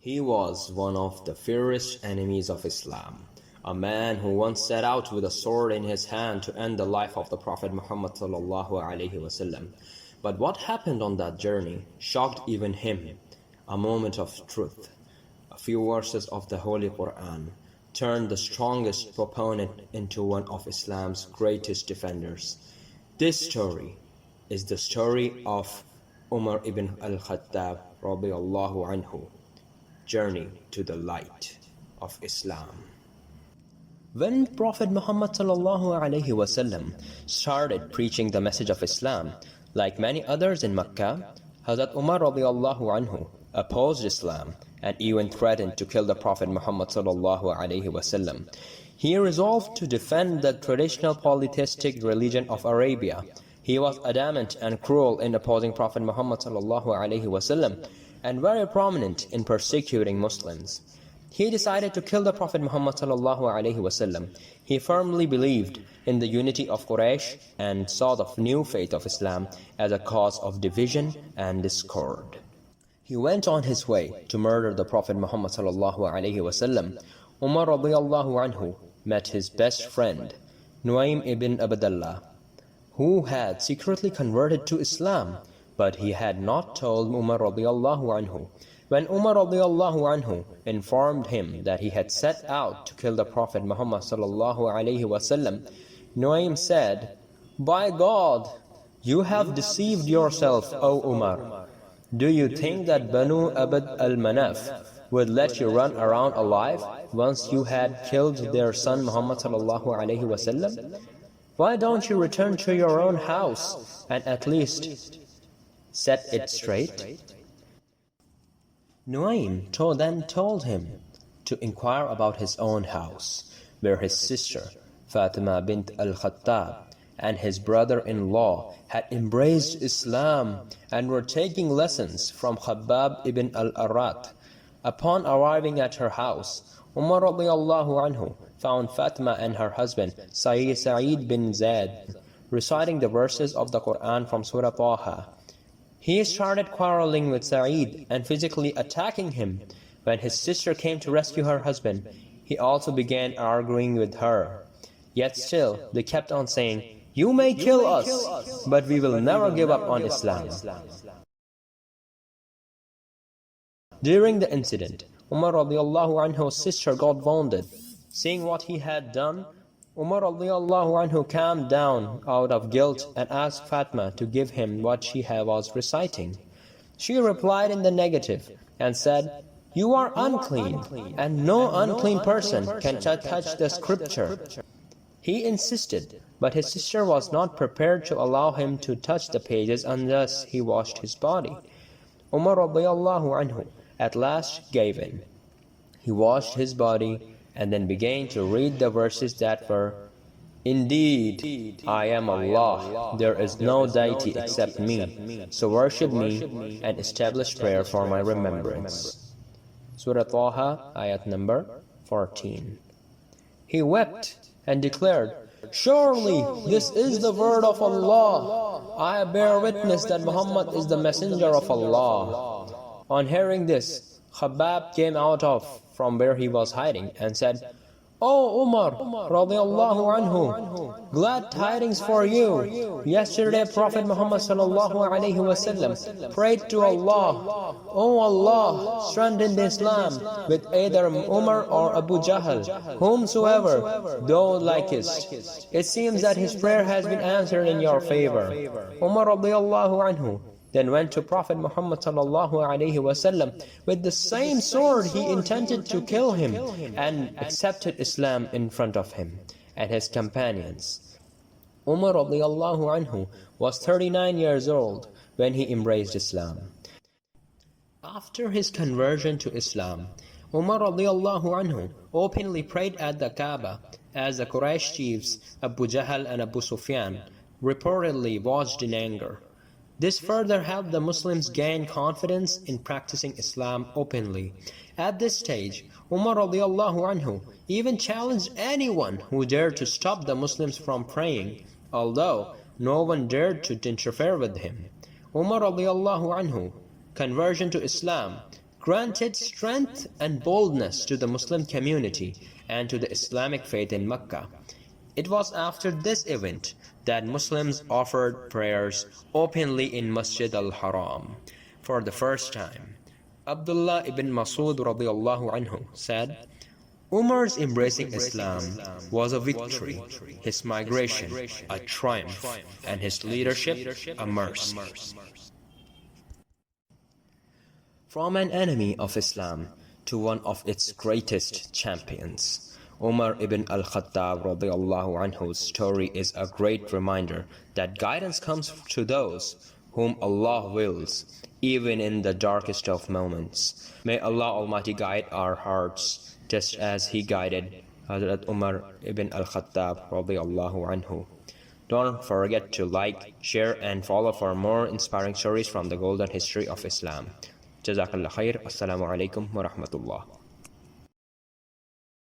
He was one of the fiercest enemies of Islam, a man who once set out with a sword in his hand to end the life of the Prophet Muhammad ﷺ. But what happened on that journey shocked even him. A moment of truth, a few verses of the Holy Quran, turned the strongest proponent into one of Islam's greatest defenders. This story is the story of Umar ibn al-Khattab radiyallahu anhu, journey to the light of Islam. When Prophet Muhammad ﷺ started preaching the message of Islam, like many others in Mecca, Hazrat Umar radiyallahu anhu opposed Islam and even threatened to kill the Prophet Muhammad ﷺ. He resolved to defend the traditional polytheistic religion of Arabia. He was adamant and cruel in opposing Prophet Muhammad ﷺ and very prominent in persecuting Muslims. He decided to kill the Prophet Muhammad ﷺ. He firmly believed in the unity of Quraysh and saw the new faith of Islam as a cause of division and discord. He went on his way to murder the Prophet Muhammad ﷺ. Umar radiyallahu anhu met his best friend, Nuaym ibn Abdullah, who had secretly converted to Islam, but he had not told Umar radiyallahu anhu. When Umar radiyallahu anhu informed him that he had set out to kill the Prophet Muhammad ﷺ, Nuaym said, "By God, you have deceived yourself, O Umar. Do you think that Banu Abd al-Manaf would let you run around alive once you had killed their son Muhammad ﷺ? Why don't you return to your own house and at least set it straight?" Nuaym then told him to inquire about his own house, where his sister Fatima bint al-Khattab and his brother-in-law had embraced Islam and were taking lessons from Khabbab ibn al-Arat. Upon arriving at her house, Umar radiyallahu anhu found Fatima and her husband Sa'id bin Zaid reciting the verses of the Quran from Surah Taha. He started quarreling with Sa'id and physically attacking him. When his sister came to rescue her husband, he also began arguing with her. Yet still, they kept on saying, "You may kill us, but we will never give up on Islam." During the incident, Umar radiyallahu anhu's sister got wounded. Seeing what he had done, Umar radiyallahu anhu calmed down out of guilt and asked Fatima to give him what she was reciting. She replied in the negative and said, "You are unclean, and no unclean person can touch the scripture." He insisted, but his sister was not prepared to allow him to touch the pages unless he washed his body. Umar radiyallahu anhu at last gave in. He washed his body and then began to read the verses that were, "Indeed, I am Allah, there is no deity except me, so worship me and establish prayer for my remembrance." Surah Taha, ayat number 14. He wept and declared, "Surely this is the word of Allah. I bear witness that Muhammad is the messenger of Allah." On hearing this, Khabbab came out from where he was hiding and said, "O Umar radiyallahu anhu, glad tidings for you. Yesterday Prophet Muhammad ﷺ prayed to Allah, 'O Allah, strengthen Islam with either Umar or Abu Jahl, whomsoever thou likest.' It seems that his prayer has been answered in your favor." Umar radiyallahu anhu then went to Prophet Muhammad ﷺ with the same sword he intended to kill him and accepted Islam in front of him and his companions. Umar radiyallahu anhu was 39 years old when he embraced Islam. After his conversion to Islam, Umar radiyallahu anhu openly prayed at the Kaaba as the Quraysh chiefs Abu Jahl and Abu Sufyan reportedly watched in anger. This further helped the Muslims gain confidence in practicing Islam openly. At this stage, Umar radiyallahu anhu even challenged anyone who dared to stop the Muslims from praying, although no one dared to interfere with him. Umar radiyallahu anhu conversion to Islam granted strength and boldness to the Muslim community and to the Islamic faith in Mecca. It was after this event that Muslims offered prayers openly in Masjid al-Haram for the first time. Abdullah ibn Masud radiallahu anhu said, Umar's embracing Islam was a victory, his migration a triumph, and his leadership a mercy. From an enemy of Islam to one of its greatest champions, Umar ibn al-Khattab radiallahu anhu's story is a great reminder that guidance comes to those whom Allah wills, even in the darkest of moments. May Allah Almighty guide our hearts, just as He guided Hazrat Umar ibn al-Khattab radiallahu anhu. Don't forget to like, share and follow for more inspiring stories from the golden history of Islam. Jazakallah khair. Assalamu alaikum wa rahmatullah.